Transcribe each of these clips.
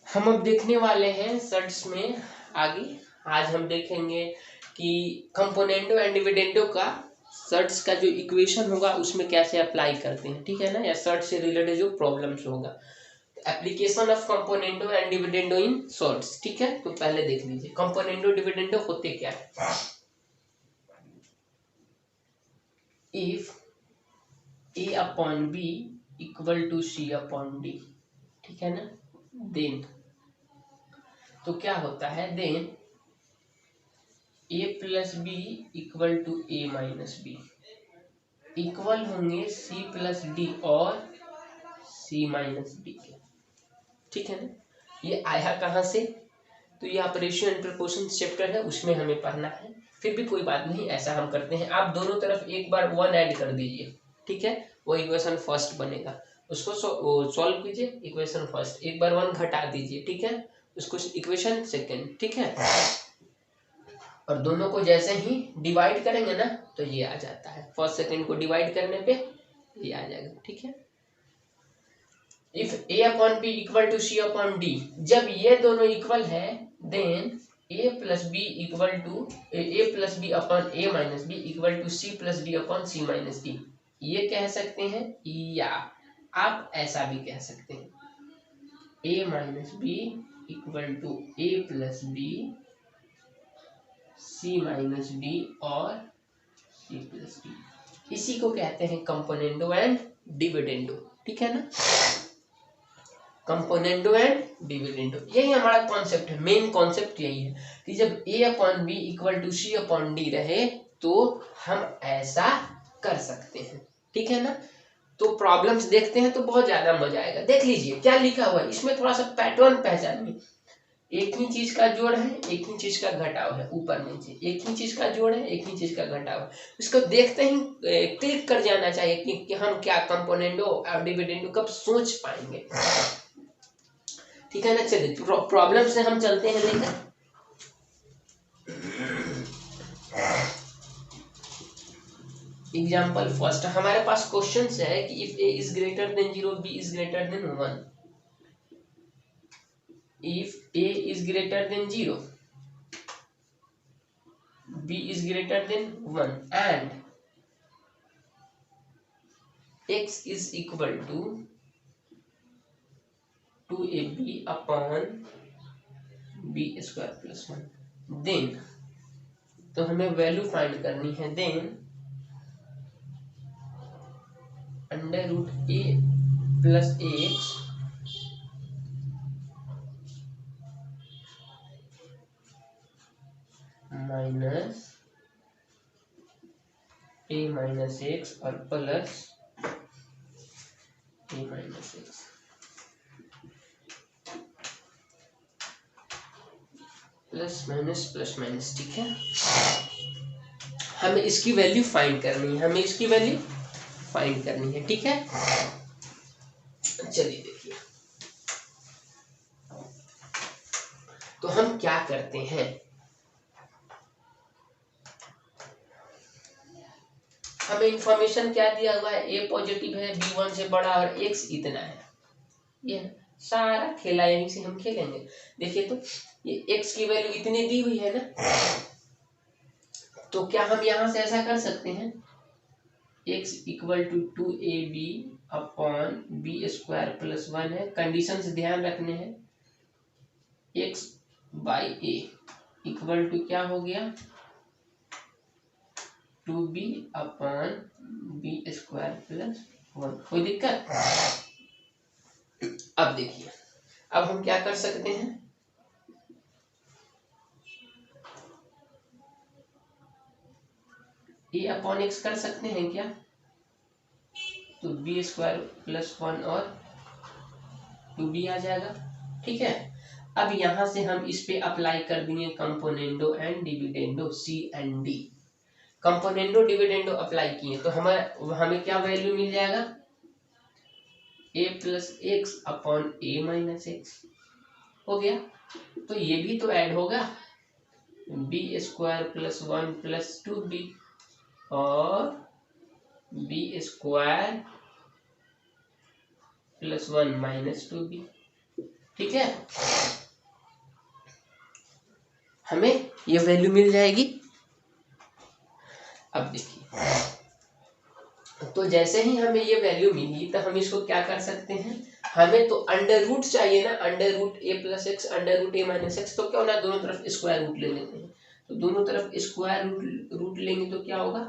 हम अब देखने वाले हैं सर्ट्स में आगे। आज हम देखेंगे कि कंपोनेंटो एंड डिविडेंडो का सर्ट्स का जो इक्वेशन होगा उसमें कैसे अप्लाई करते हैं, ठीक है ना, या सर्ट से रिलेटेड जो प्रॉब्लम्स होगा, application of componendo and dividendo in surds. ठीक है, तो पहले देख लीजिए कंपोनेंटो डिविडेंडो होते क्या है। If a upon b equal to c upon d, ठीक है ना, देन तो क्या होता है, then a plus B equal to a minus B, equal होंगे c प्लस डी और c माइनस डी के, ठीक है ना। ये आया कहाँ से, तो ये आप रेशियो एंड प्रोपोर्शन चैप्टर है उसमें हमें पढ़ना है, फिर भी कोई बात नहीं, ऐसा हम करते हैं। आप दोनों तरफ एक बार 1 ऐड कर दीजिए, ठीक है, वो इक्वेशन फर्स्ट बनेगा, उसको सॉल्व कीजिए। इक्वेशन फर्स्ट एक बार 1 घटा दीजिए, ठीक है, उसको इक्वेशन सेकेंड, ठीक है, और दोनों को जैसे ही डिवाइड करेंगे ना तो ये आ जाता है, फर्स्ट सेकेंड को डिवाइड करने पे ये आ जाएगा, ठीक है। If a upon p equal to c upon d, जब ये दोनों इक्वल है then a plus B equal to a plus B upon a minus B equal to c plus D upon c minus D, ये कह सकते हैं, या आप ऐसा भी कह सकते हैं a minus B equal to a plus B c minus D और c प्लस डी, इसी को कहते हैं कंपोनेंडो एंड डिविडेंडो, ठीक है ना, कंपोनेंडो एंड डिविडेंडो। यही हमारा कॉन्सेप्ट है, मेन कॉन्सेप्ट यही है कि जब a upon B equal to C upon D रहे तो हम ऐसा कर सकते हैं, ठीक है ना। तो प्रॉब्लम्स देखते हैं तो बहुत ज्यादा मजा आएगा। देख लीजिए क्या लिखा हुआ है इसमें, थोड़ा सा पैटर्न पहचानिए। एक ही चीज का जोड़ है, एक ही चीज का घटाव है, ऊपर नीचे एक ही चीज का जोड़ है, एक ही चीज का घटाव है। इसको देखते ही क्लिक कर जाना चाहिए कि हम क्या कंपोनेंडो और डिविडेंडो कब सोच पाएंगे, ठीक है ना। चलिए प्रॉब्लम से हम चलते हैं लेकर। एग्जाम्पल फर्स्ट हमारे पास क्वेश्चन है कि if a is greater then 0 b is greater then 1, if a is greater than 0 b is greater than 1 and x is equal to 2ab upon b square plus 1, then तो हमें value find करनी है, then under root a plus x minus a minus x और plus a minus x, plus minus, ठीक है। हमें इसकी value find करनी है, हमें इसकी वैल्यू फाइंड करनी है, ठीक है। चलिए देखिए, तो हम क्या करते हैं, हमें इंफॉर्मेशन क्या दिया हुआ है, a पॉजिटिव है, b 1 से बड़ा और x इतना है, ये सारा खेला यहीं से हम खेलेंगे। देखिए तो ये x की वैल्यू इतनी दी हुई है ना, तो क्या हम यहां से ऐसा कर सकते हैं, x equal to 2ab upon B square plus 1 है, कंडीशन से ध्यान रखने हैं, x by a equal to क्या हो गया 2b upon B square plus 1, कोई दिक्कत। अब देखिए, अब हम क्या कर सकते हैं, a अपॉन एक्स कर सकते हैं क्या, तो बी स्क्वायर प्लस 1 और 2b आ जाएगा, ठीक है। अब यहां से हम इस पे अप्लाई कर देंगे componendo and dividendo, C and D. Componendo dividendo apply किए तो हमें क्या वैल्यू मिल जाएगा, a plus X upon a minus X हो गया, तो ये भी तो ऐड होगा, B square plus 1 plus 2b और B square plus 1 minus 2b, ठीक है, हमें ये वैल्यू मिल जाएगी। अब देखिए, तो जैसे ही हमें ये वैल्यू मिली तो हम इसको क्या कर सकते हैं, हमें तो अंडर रूट चाहिए ना, अंडर रूट ए प्लस एक्स अंडर रूट ए माइनस एक्स, तो क्या होना, दोनों तरफ स्क्वायर रूट ले लेते हैं। तो दोनों तरफ स्क्वायर रूट लेंगे तो क्या होगा,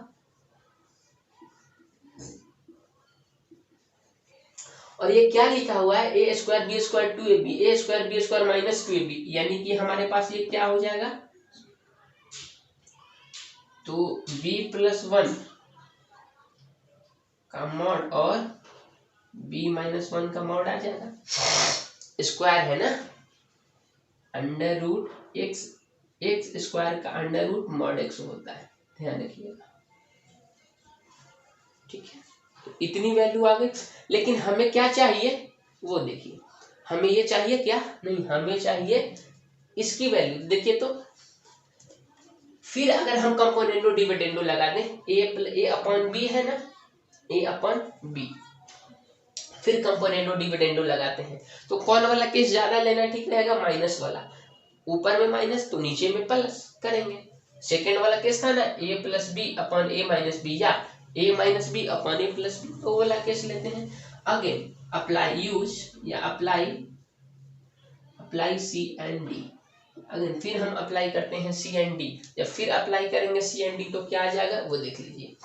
और ये क्या लिखा हुआ है, a square b square 2ab, a square b square minus 2ab, यानी कि हमारे पास ये क्या हो जाएगा, तो b प्लस 1 का मॉड और b माइनस 1 का मॉड आ जाएगा। स्क्वायर है ना, under root X, X square का अंडर रूट मॉड एक्स होता है, ध्यान रखिएगा। ठीक है, तो इतनी वैल्यू आ गई। लेकिन हमें क्या चाहिए वो देखिए, हमें ये चाहिए क्या, नहीं हमें चाहिए इसकी वैल्यू। देखिए तो फिर अगर हम कंपोनेंडो डिविडेंडो लगा दें, ए अपॉन बी है ना, ए अपॉन बी, फिर कंपोनेंडो डिविडेंडो लगाते हैं, तो कौन वाला केस ज्यादा लेना ठीक रहेगा, माइनस वाला। ऊपर में माइनस तो नीचे में प्लस करेंगे। सेकेंड वाला केस था ना, A plus B upon A minus B, या A minus B upon A plus B, तो वाला केस लेते हैं। अगेन अप्लाई यूज या apply C and D. Again फिर हम अप्लाई करते हैं सी एंड डी। जब फिर अप्लाई करेंगे सी एंड डी तो क्या आ जाएगा वो देख लीजिए।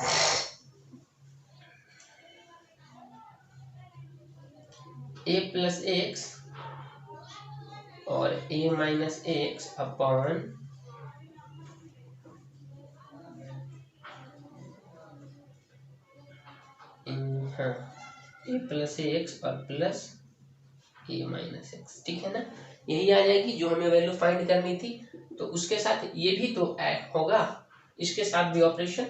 ए प्लस एक्स और ए माइनस एक्स अपॉन हाँ ए प्लस एक्स और प्लस ए माइनस एक्स, ठीक है ना, यही आ जाएगी जो हमें वैल्यू फाइंड करनी थी। तो उसके साथ ये भी तो ऐड होगा, इसके साथ भी ऑपरेशन,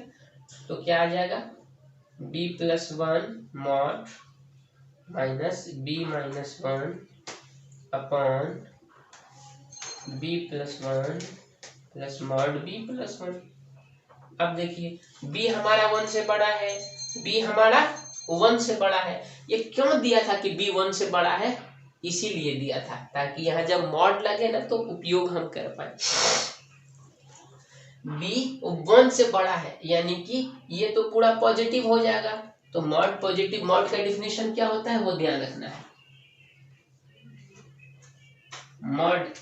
तो क्या आ जाएगा, b plus 1 mod minus b minus 1 upon b plus 1 plus mod b plus 1। अब देखिए b हमारा 1 से बड़ा है, b हमारा 1 से बड़ा है। ये क्यों दिया था कि b 1 से बड़ा है, इसीलिए दिया था ताकि यहाँ जब मॉड लगे ना तो उपयोग हम कर पाए। b 1 से बड़ा है यानी कि ये तो पूरा पॉजिटिव हो जाएगा, तो मॉड पॉजिटिव, मॉड का डिफिनेशन क्या होता है वो ध्यान रखना है। मॉड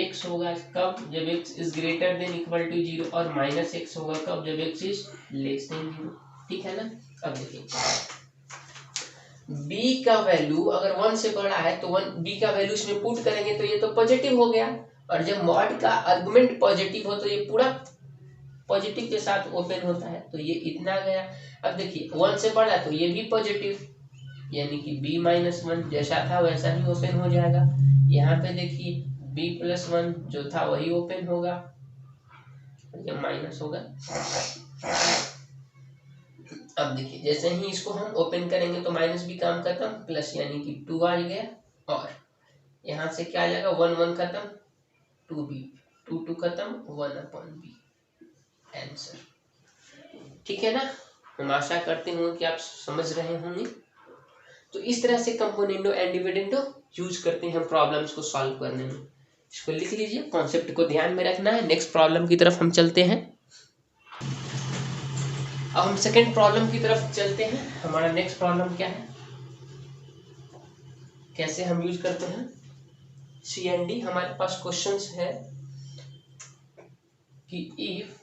x होगा कब, जब x is greater than equal to 0, और माइनस x होगा कब, जब x इज लेस देन 0, ठीक है ना। अब देखिए b का वैल्यू अगर 1 से बड़ा है तो b का वैल्यू इसमें पुट करेंगे तो ये तो पॉजिटिव हो गया, और जब मॉड का आर्गुमेंट पॉजिटिव हो तो ये पूरा पॉजिटिव के साथ ओपन होता है, तो ये इतना गया। अब देखिए 1 से बड़ा तो ये भी पॉजिटिव, यानी कि b माइनस 1 जैसा था वैसा ही ओपन हो जाएगा। यहाँ पे देखिए b प्लस 1 जो था वही ओपन होगा, ये माइनस होगा। अब देखिए जैसे ही इसको हम ओपन करेंगे तो माइनस भी काम खत्म, प्लस यानी कि 2 आ गया, और यहाँ से क्या आ जाएगा, 1 1 खत्म, 2b, 2 2 खत्म, 1 अपॉन b आंसर, ठीक है ना। हम आशा करते हूँ कि आप समझ रहे होंगे। तो इस तरह से कंपोनेंडो एंड डिविडेंडो यूज करते हैं हम प्रॉब्लम्स को सॉल्व करने में। इसको लिख लीजिए, कॉन्सेप्ट को ध्यान में रखना है। नेक्स्ट प्रॉब्लम की तरफ हम चलते हैं। अब हम सेकेंड प्रॉब्लम की तरफ चलते हैं। हमारा नेक्स्ट प्रॉब्लम क्या है, कैसे हम यूज करते हैं सी एंड डी। हमारे पास क्वेश्चंस है कि इफ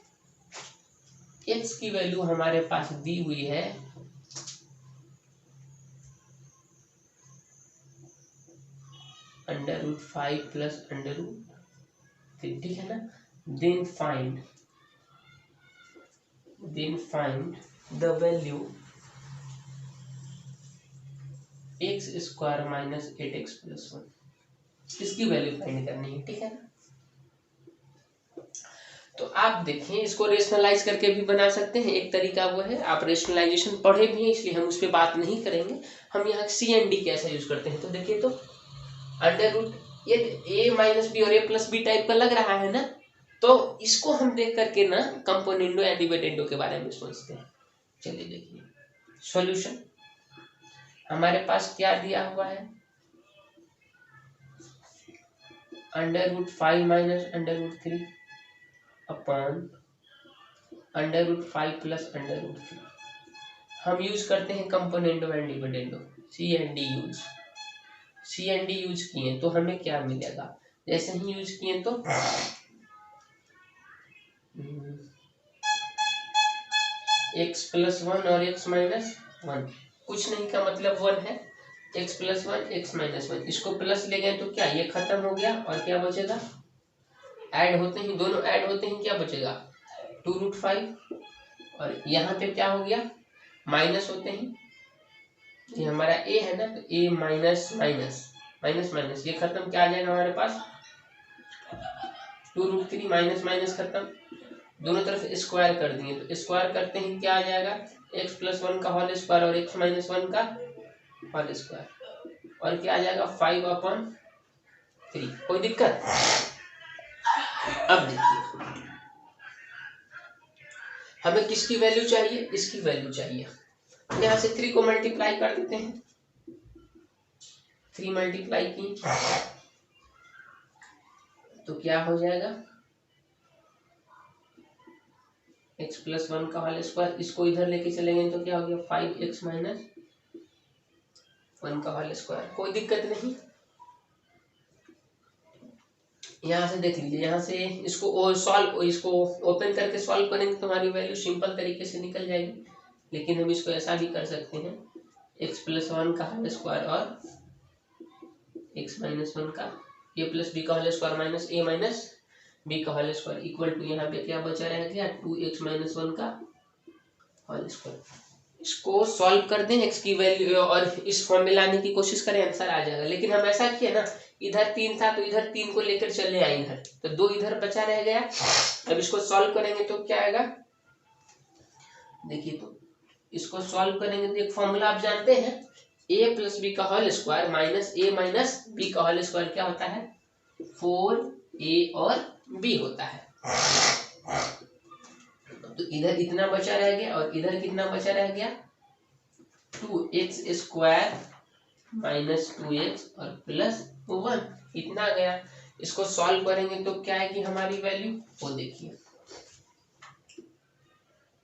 x की वैल्यू हमारे पास दी हुई है √5 प्लस √3, ठीक है ना। Then find the value x square minus 8x plus 1, इसकी वैल्यू फाइंड करनी है, ठीक है ना। तो आप देखें, इसको रेशनलाइज करके भी बना सकते हैं, एक तरीका वो है, आप रेशनलाइजेशन पढ़े भी हैं इसलिए हम उस पर बात नहीं करेंगे। हम यहाँ सी एंड डी कैसे यूज करते हैं, तो देखिए तो अंडर रूट, ये ए माइनस बी और ए प्लस बी टाइप का लग रहा है ना, तो इसको हम देख करके ना कंपोनेंडो एंड डिविडेंडो के बारे में सोचते हैं। चलिए देखिए सॉल्यूशन, हमारे पास क्या दिया हुआ है, √5 माइनस √3 अपॉन √5 प्लस √3। हम यूज करते हैं componendo and dividendo, C and D use किए तो हमें क्या मिलेगा, जैसे ही यूज किए तो x + 1 और x - 1, कुछ नहीं का मतलब 1 है, x + 1 x - 1, इसको प्लस ले गए तो क्या ये खत्म हो गया और क्या बचेगा, ऐड होते ही दोनों ऐड होते ही क्या बचेगा 2√5, और यहाँ पे क्या हो गया माइनस होते ही, ये हमारा a है ना, तो a माइनस माइनस माइनस ये खत्म, क्या आ जाएगा हमारे पास 2√3 माइनस माइनस खत्म, दोनों तरफ स्क्वायर कर दिए तो स्क्वायर करते ही क्या आ जाएगा x + 1 का होल स्क्वायर और x - 1 का होल स्क्वायर, और क्या आ जाएगा 5/3। कोई दिक्कत? अब देखिए हमें किसकी वैल्यू चाहिए, इसकी वैल्यू चाहिए, यहाँ से 3 को मल्टीप्लाई कर देते हैं, 3 मल्टीप्लाई की तो क्या हो जाएगा x + 1 का होल स्क्वायर, इसको इधर लेके चलेंगे तो क्या हो गया 5x - 1 का होल स्क्वायर। कोई दिक्कत नहीं, यहाँ से देख लीजिए, यहाँ से इसको ओपन करके सॉल्व करेंगे तो हमारी वैल्यू सिंपल तरीके से निकल जाएगी, लेकिन हम इसको ऐसा भी कर सकते हैं x + 1 का होल स्क्वायर और x - 1 का a + b का whole square minus a minus b का होल स्क्वायर इक्वल टू, यहाँ पे क्या बचा रह गया 2x - 1 का होल स्क्वायर। इसको सॉल्व कर दें x की वैल्यू और इस फॉर्म में लाने की कोशिश करें, आंसर आ जाएगा, लेकिन हम ऐसा किए ना इधर 3 था तो इधर 3 को लेकर चले आए इधर, तो 2 इधर बचा रह गया। अब इसको सॉल्व करेंगे तो क्या आएगा, देखिए तो इसको सॉल्व करेंगे तो एक फॉर्मूला आप जानते हैं a + b का whole square minus a minus b का होल स्क्वायर क्या होता है 4a और b होता है। तो इधर इतना बचा रह गया और इधर कितना बचा रह गया 2x² माइनस 2x और प्लस 1 इतना गया। इसको सॉल्व करेंगे तो क्या है कि हमारी वैल्यू वो देखिए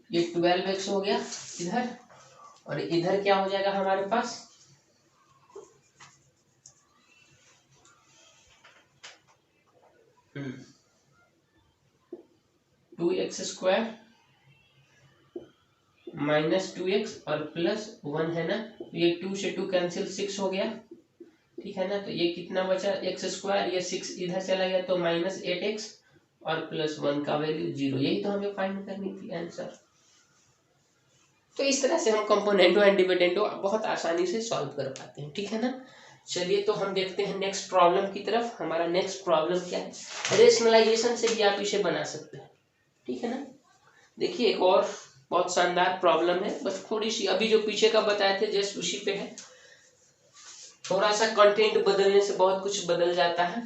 ये 12x हो गया इधर, और इधर क्या हो जाएगा हमारे पास 2x² माइनस 2x और प्लस 1 है ना, तो ये 2 से 2 कैंसिल 6 हो गया, ठीक है ना, तो ये कितना बचा x², ये 6 इधर चला गया तो माइनस 8x और प्लस 1 का वैल्यू 0, यही तो हमें फाइंड करनी थी आंसर। तो इस तरह से हम कंपोनेंटो एंड डिविडेंडो बहुत आसानी से सॉल्व कर पाते हैं, ठीक है ना। चलिए तो हम देखते हैं नेक्स्ट प्रॉब्लम की तरफ। हमारा नेक्स्ट प्रॉब्लम क्या है, रेशनलाइजेशन से भी आप इसे बना सकते हैं, ठीक है ना। देखिए एक और बहुत शानदार प्रॉब्लम है, बस थोड़ी सी अभी जो पीछे का बताए थे जस्ट उसी पे है, थोड़ा सा कंटेंट बदलने से बहुत कुछ बदल जाता है।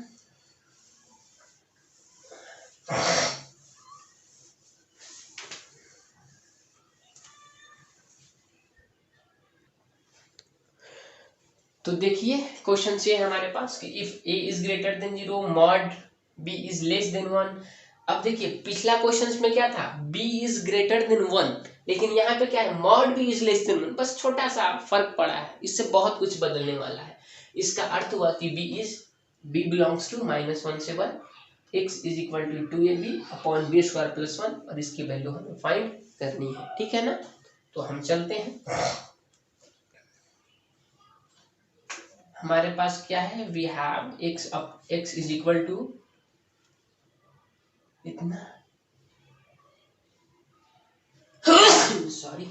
तो देखिए क्वेश्चन से हमारे पास कि if a is greater then 0 mod b is less than 1। अब देखिए पिछला क्वेश्चन में क्या था b इज ग्रेटर देन 1, लेकिन यहाँ पे क्या है mod b is less than 1, बस छोटा सा फर्क पड़ा है, इससे बहुत कुछ बदलने वाला है। इसका अर्थ हुआ कि b बिलोंग्स टू -1 से 1, x is equal to 2ab upon b² + 1, और इसकी वैल्यू हमें फाइंड करनी है, ठीक है ना। तो हम चलते हैं, हमारे पास क्या है we have x is equal to इतना सॉरी।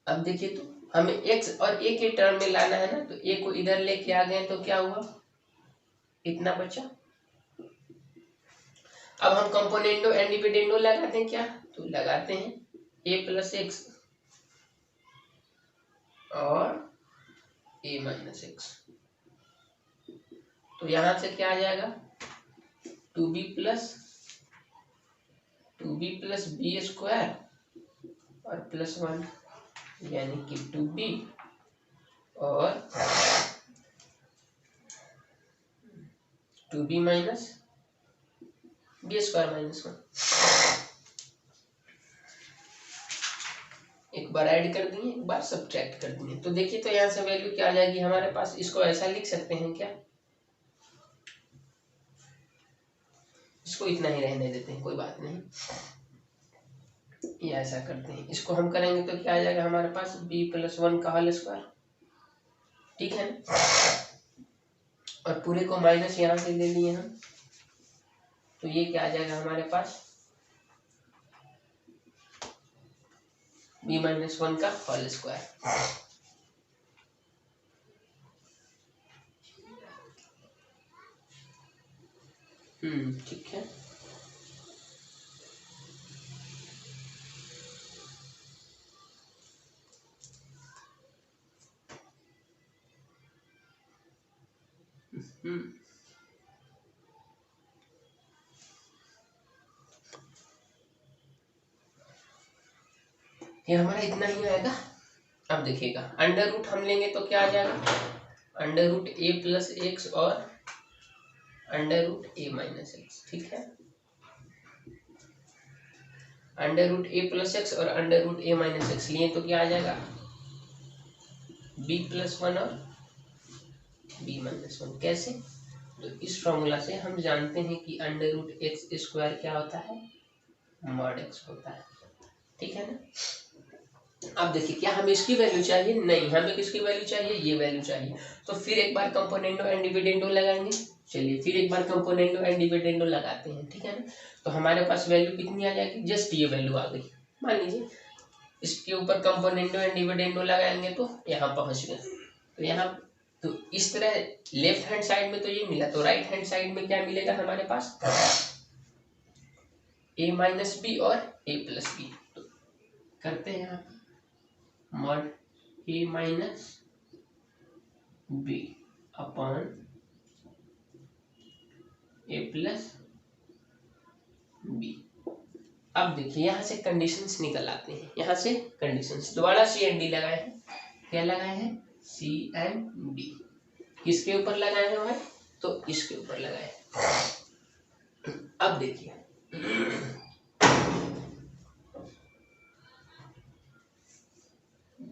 अब देखिए तो हमें x और a के टर्म में लाना है ना, तो a को इधर लेके आ गए तो क्या हुआ इतना बचा। अब हम कंपोनेंटो एंड डिविडेंडो लगाते हैं क्या, तो लगाते हैं a + x और a - x, तो यहां से क्या आ जाएगा 2b + b² और +1 यानी कि 2b और 2b minus b square minus 1। एक बार ऐड कर दिए, एक बार सब्ट्रैक्ट कर दिए। तो देखिए तो यहाँ से वैल्यू क्या आ जाएगी हमारे पास। इसको ऐसा लिख सकते हैं क्या, इसको इतना ही रहने देते हैं, कोई बात नहीं, ये ऐसा करते हैं। इसको हम करेंगे तो क्या आ जाएगा हमारे पास, b+1 का होल स्क्वायर, ठीक है। और पूरे को माइनस यहाँ से ले लिए हम, तो ये क्या आ जाएगा हमारे पास, b-1 का होल स्क्वायर। ठीक है। ये हमारा इतना ही आएगा। अब देखिएगा अंडर रूट हम लेंगे तो क्या आ जाएगा, under root a plus x और under root a minus x, ठीक है। Under root a plus x और under root a minus x लिए तो क्या आ जाएगा, b+1 और b-1। कैसे, तो इस फॉर्मूला से हम जानते हैं कि अंडर रूट एक्स स्क्वायर क्या होता है, मॉड एक्स होता है, ठीक है ना। अब देखिए क्या हमें इसकी वैल्यू चाहिए, नहीं हमें किसकी वैल्यू चाहिए, ये वैल्यू चाहिए। तो फिर एक बार कंपोनेंडो एंड डिविडेंडो लगाएंगे। चलिए फिर एक बार कंपोनेंडो एंड डिविडेंडो लगाते हैं, ठीक है ना। तो हमारे पास वैल्यू कितनी आ जाएगी, जस्ट ये वैल्यू आ गई। मान लीजिए इसके ऊपर कंपोनेंडो एंड डिविडेंडो लगाएंगे तो यहाँ पहुंच गए। तो यहाँ तो इस तरह लेफ्ट हैंड साइड में तो ये मिला, तो राइट हैंड साइड में क्या मिलेगा हमारे पास, a माइनस बी और a प्लस बी। तो करते हैं यहाँ mod a minus B upon a plus B. अब देखिए यहाँ से कंडीशंस निकल आते हैं, यहाँ से कंडीशंस दोबारा सी एंड डी लगाए हैं। क्या लगाए हैं, सी एंड डी। किसके ऊपर लगाए हैं भाई, तो इसके ऊपर लगाए हैं। अब देखिए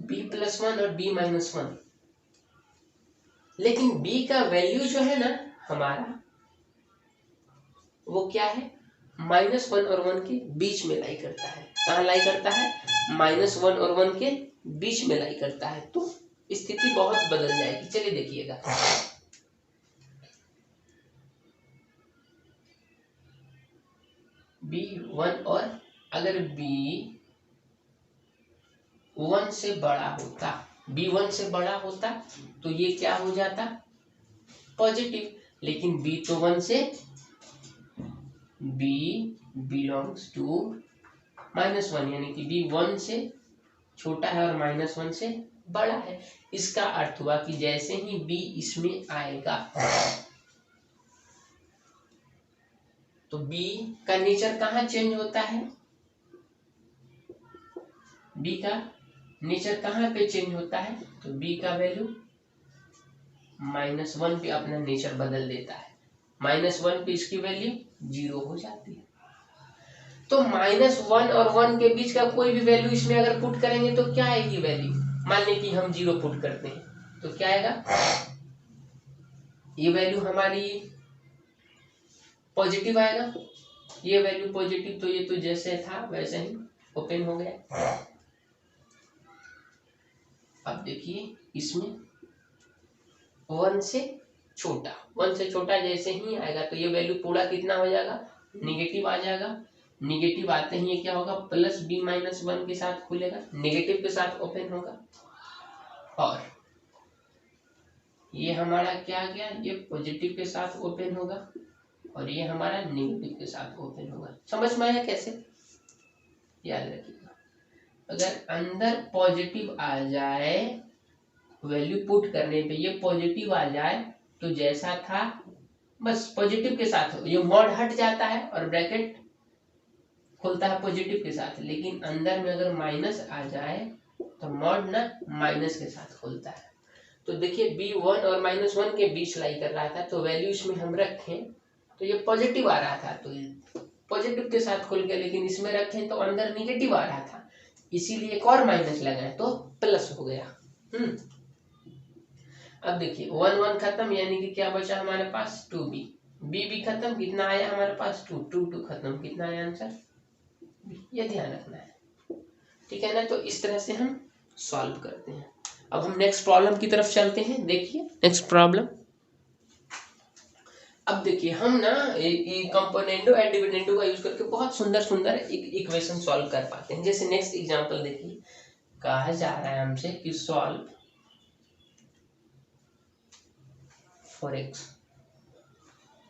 b+1 और b-1, लेकिन b का वैल्यू जो है ना हमारा वो क्या है, -1 और 1 के बीच में लाई करता है। कहाँ लाई करता है, -1 और 1 के बीच में लाई करता है। तो स्थिति बहुत बदल जाएगी। चलिए देखिएगा, b1 और अगर b1 से बड़ा होता, b1 से बड़ा होता तो ये क्या हो जाता, पॉजिटिव। लेकिन b तो 1 से, b बिलोंग्स टू -1, यानी कि b 1 से छोटा है और -1 से बड़ा है। इसका अर्थ हुआ कि जैसे ही b इसमें आएगा तो b का नेचर कहाँ चेंज होता है, b का नेचर कहाँ पे चेंज होता है, तो b का वैल्यू -1 पे अपना नेचर बदल देता है। -1 पे इसकी वैल्यू 0 हो जाती है। तो -1 और 1 के बीच का कोई भी वैल्यू इसमें अगर पुट करेंगे तो क्या आएगी वैल्यू, मान लें कि हम 0 पुट करते हैं तो क्या आएगा, ये वैल्यू हमारी पॉजिटिव आएगा। ये वैल्यू पॉजिटिव, तो ये तो जैसे था वैसे ही ओपन हो गया। अब देखिए इसमें 1 से छोटा जैसे ही आएगा तो ये वैल्यू पूरा कितना हो जाएगा, निगेटिव आ जाएगा। निगेटिव आते ही ये क्या होगा, प्लस b-1 के साथ खुलेगा, निगेटिव के साथ ओपन होगा। और ये हमारा क्या आ गया, ये पॉजिटिव के साथ ओपन होगा और ये हमारा नेगेटिव के साथ ओपन होगा। समझ में आया कैसे, याद रखिएगा। अगर अंदर पॉजिटिव आ जाए, वैल्यू पुट करने पे ये पॉजिटिव आ जाए तो जैसा था बस पॉजिटिव के साथ ये मॉड हट जाता है और ब्रैकेट खुलता है पॉजिटिव के साथ। लेकिन अंदर में अगर माइनस आ जाए तो मॉड ना माइनस के साथ खुलता है। तो देखिए b 1 और -1 के बीच लाई कर रहा था, तो वैल्यू इसमें हम रखें तो ये पॉजिटिव आ रहा था, तो पॉजिटिव के साथ खुल गया, लेकिन इसमें रखें तो अंदर निगेटिव आ रहा था, इसीलिए एक और माइनस लगाए तो प्लस हो गया। अब देखिए 1 1 खत्म, यानी कि क्या बचा हमारे पास 2b, b भी खत्म, कितना आया हमारे पास 2, 2 2 खत्म, कितना आया आंसर, ये ध्यान रखना है, ठीक है ना। तो इस तरह से हम सॉल्व करते हैं। अब हम नेक्स्ट प्रॉब्लम की तरफ चलते हैं। देखिए नेक्स्ट प्रॉब्लम, अब देखिए हम ना कंपोनेंडो एंड डिविडेंडो का यूज करके बहुत सुंदर सुंदर इक्वेशन सॉल्व कर पाते हैं। जैसे नेक्स्ट एग्जांपल देखिए, कहा जा रहा है हमसे कि सॉल्व फॉर एक्स।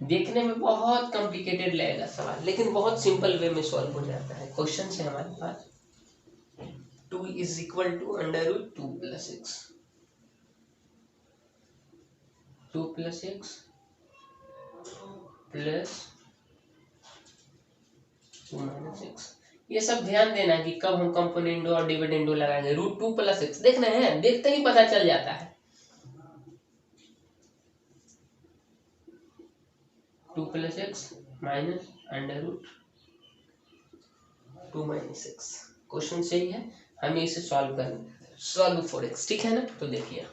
देखने में बहुत कॉम्प्लिकेटेड लगेगा सवाल, लेकिन बहुत सिंपल वे में सॉल्व हो जाता है। क्वेश्चन है हमारे पास 2 is equal to √2 + x, 2 + x plus 2 - x। ये सब ध्यान देना कि कब हम कंपोनेंडो और डिविडेंडो लगाएंगे। √2 + x देखना है, देखते ही पता चल जाता है। 2 + x माइनस √2 - x। क्वेश्चन सही है, हमें इसे सॉल्व करना, सॉल्व फॉर x, ठीक है ना। तो देखिए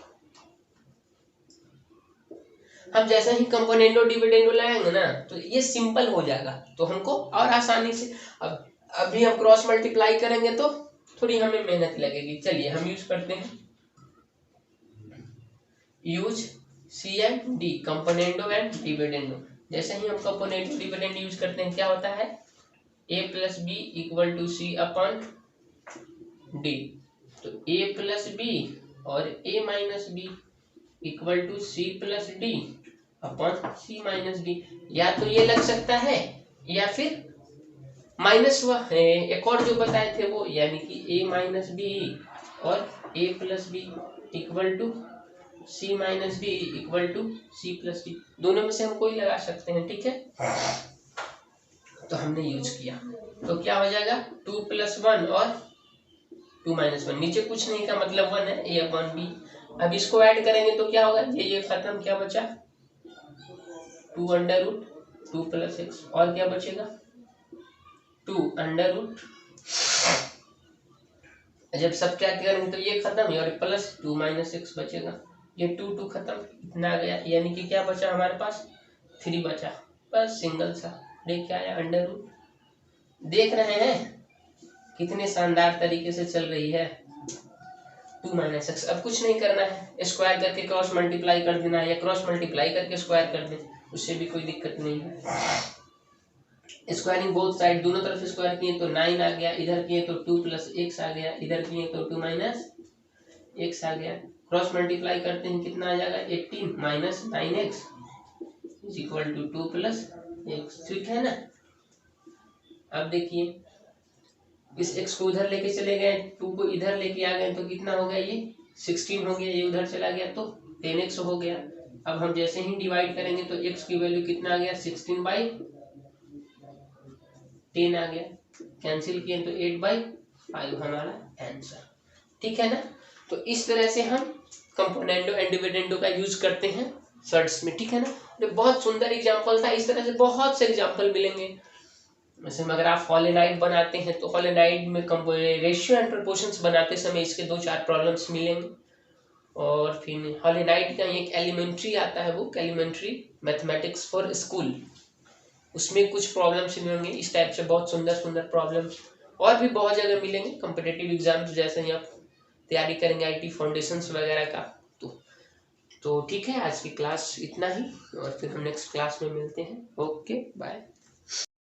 हम जैसे ही कंपोनेंडो डिविडेंडो लगाएंगे ना तो ये सिंपल हो जाएगा, तो हमको और आसानी से, अब अभी हम क्रॉस मल्टीप्लाई करेंगे तो थोड़ी हमें मेहनत लगेगी। चलिए हम यूज करते हैं, use C and D, componendo and dividendo. जैसे ही हम कंपोनेंडो डिविडेंड यूज करते हैं क्या होता है, a + b = c/d। तो a + b और a - b = c+d/c-d। या तो ये लग सकता है, या फिर माइनस एक और जो बताए थे वो, यानी कि a - b और a + b = c-d = c+d, दोनों में से हम कोई लगा सकते हैं, ठीक है। तो हमने यूज किया, तो क्या हो जाएगा 2 + 1 और 2 - 1, नीचे कुछ नहीं का मतलब 1 है, a/b। अब इसको ऐड करेंगे तो क्या होगा, ये खत्म, क्या बचा 2 √2 + x, और क्या बचेगा 2 √ जब सब क्या करेंगे तो ये खत्म है, और प्लस 2 - x बचेगा, ये 2 2 खत्म, इतना आ गया, यानी कि क्या बचा हमारे पास 3 बचा, बस सिंगल सा देख क्या आया √। देख रहे हैं कितने शानदार तरीके से चल रही है 2 - x। अब कुछ नहीं करना है, स्क्वायर करके क्रॉस मल्टीप्लाई कर देना है, या क्रॉस मल्टीप्लाई करके स्क्वायर कर दें, उससे भी कोई दिक्कत नहीं है। स्क्वायरिंग बोथ साइड, दोनों तरफ स्क्वायर किए तो 9 आ गया, इधर किए तो 2 + x आ गया, इधर किए तो 2 - x आ गया। क्रॉस मल्टीप्लाई करते हैं कितना आ जाएगा 18 - 9x = 2 + x, ठीक है ना। अब देखिए इस x को उधर लेके चले गए, 2 को इधर लेके आ गए, तो कितना हो गया, ये 16 हो गया, ये उधर चला गया तो 10x हो गया। अब हम जैसे ही डिवाइड करेंगे तो x की वैल्यू कितना आ गया 16/10 आ गया, कैंसिल किए तो 8/5 हमारा आंसर, ठीक है ना। तो इस तरह से हम कंपोनेंडो एंड डिविडेंडो का यूज करते हैं सर्ट्स में, ठीक है ना। ये बहुत सुंदर एग्जांपल था, इस तरह से बहुत से एग्जांपल मिलेंगे। वैसे अगर आप हॉलोनाइड बनाते हैं तो हॉलोनाइड में रेशियो एंड प्रोपोर्शंस बनाते समय इसके 2-4 प्रॉब्लम्स मिलेंगे। और फिर हॉलोनाइड का एक एलिमेंट्री आता है, book elementary mathematics for school, उसमें कुछ प्रॉब्लम्स मिलेंगे इस टाइप से, बहुत सुंदर सुंदर प्रॉब्लम्स और भी बहुत जगह मिलेंगे कॉम्पिटिटिव एग्जाम्स, जैसे ही आप तैयारी करेंगे IT फाउंडेशंस वगैरह का। तो ठीक है, आज की क्लास इतना ही, और फिर हम नेक्स्ट क्लास में मिलते हैं। Okay bye.